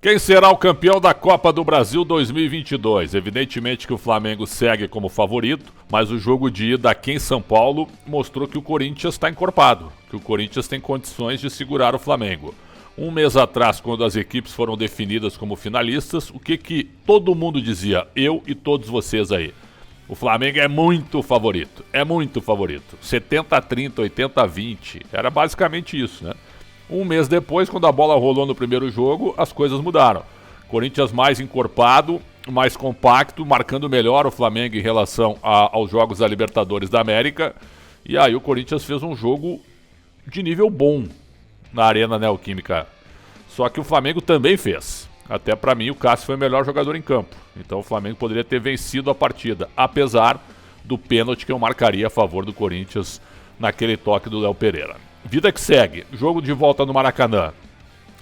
Quem será o campeão da Copa do Brasil 2022? Evidentemente que o Flamengo segue como favorito, mas o jogo de ida aqui em São Paulo mostrou que o Corinthians está encorpado, que o Corinthians tem condições de segurar o Flamengo. Um mês atrás, quando as equipes foram definidas como finalistas, o que todo mundo dizia, eu e todos vocês aí? O Flamengo é muito favorito, 70-30, 80-20, era basicamente isso, né? Um mês depois, quando a bola rolou no primeiro jogo, as coisas mudaram. Corinthians mais encorpado, mais compacto, marcando melhor o Flamengo em relação aos jogos da Libertadores da América. E aí o Corinthians fez um jogo de nível bom na Arena Neoquímica. Só que o Flamengo também fez. Até pra mim o Cássio foi o melhor jogador em campo. Então o Flamengo poderia ter vencido a partida, apesar do pênalti que eu marcaria a favor do Corinthians naquele toque do Léo Pereira. Vida que segue, jogo de volta no Maracanã,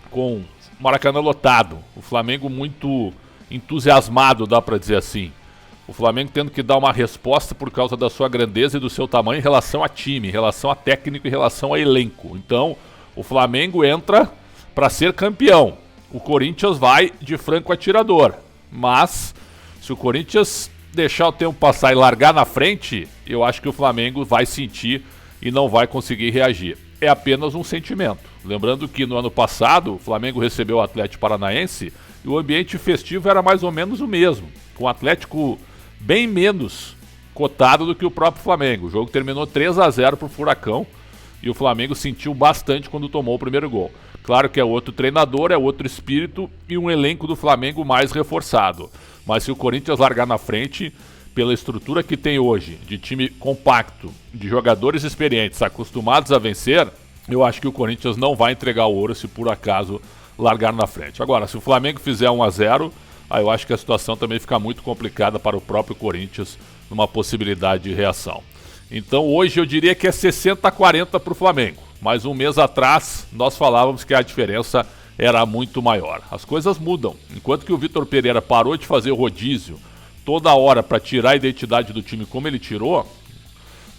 com o Maracanã lotado, o Flamengo muito entusiasmado, dá pra dizer assim. O Flamengo tendo que dar uma resposta por causa da sua grandeza e do seu tamanho em relação a time, em relação a técnico, em relação a elenco. Então, o Flamengo entra para ser campeão. O Corinthians vai de franco atirador. Mas, se o Corinthians deixar o tempo passar e largar na frente, eu acho que o Flamengo vai sentir e não vai conseguir reagir. É apenas um sentimento. Lembrando que no ano passado, o Flamengo recebeu o Atlético Paranaense e o ambiente festivo era mais ou menos o mesmo, com o Atlético bem menos cotado do que o próprio Flamengo. O jogo terminou 3-0 para o Furacão e o Flamengo sentiu bastante quando tomou o primeiro gol. Claro que é outro treinador, é outro espírito e um elenco do Flamengo mais reforçado. Mas se o Corinthians largar na frente, pela estrutura que tem hoje, de time compacto, de jogadores experientes, acostumados a vencer, eu acho que o Corinthians não vai entregar o ouro se por acaso largar na frente. Agora, se o Flamengo fizer 1-0, aí eu acho que a situação também fica muito complicada para o próprio Corinthians numa possibilidade de reação. Então hoje eu diria que é 60-40 para o Flamengo, mas um mês atrás nós falávamos que a diferença era muito maior. As coisas mudam. Enquanto que o Vitor Pereira parou de fazer rodízio toda hora para tirar a identidade do time como ele tirou,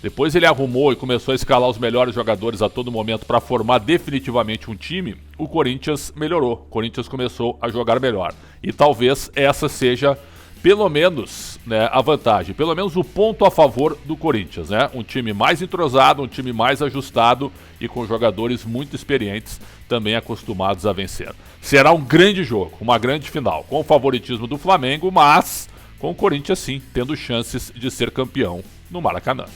depois ele arrumou e começou a escalar os melhores jogadores a todo momento para formar definitivamente um time, o Corinthians melhorou, o Corinthians começou a jogar melhor. E talvez essa seja, pelo menos, né, a vantagem, pelo menos o ponto a favor do Corinthians, né? Um time mais entrosado, um time mais ajustado e com jogadores muito experientes, também acostumados a vencer. Será um grande jogo, uma grande final, com o favoritismo do Flamengo, mas com o Corinthians sim, tendo chances de ser campeão no Maracanã.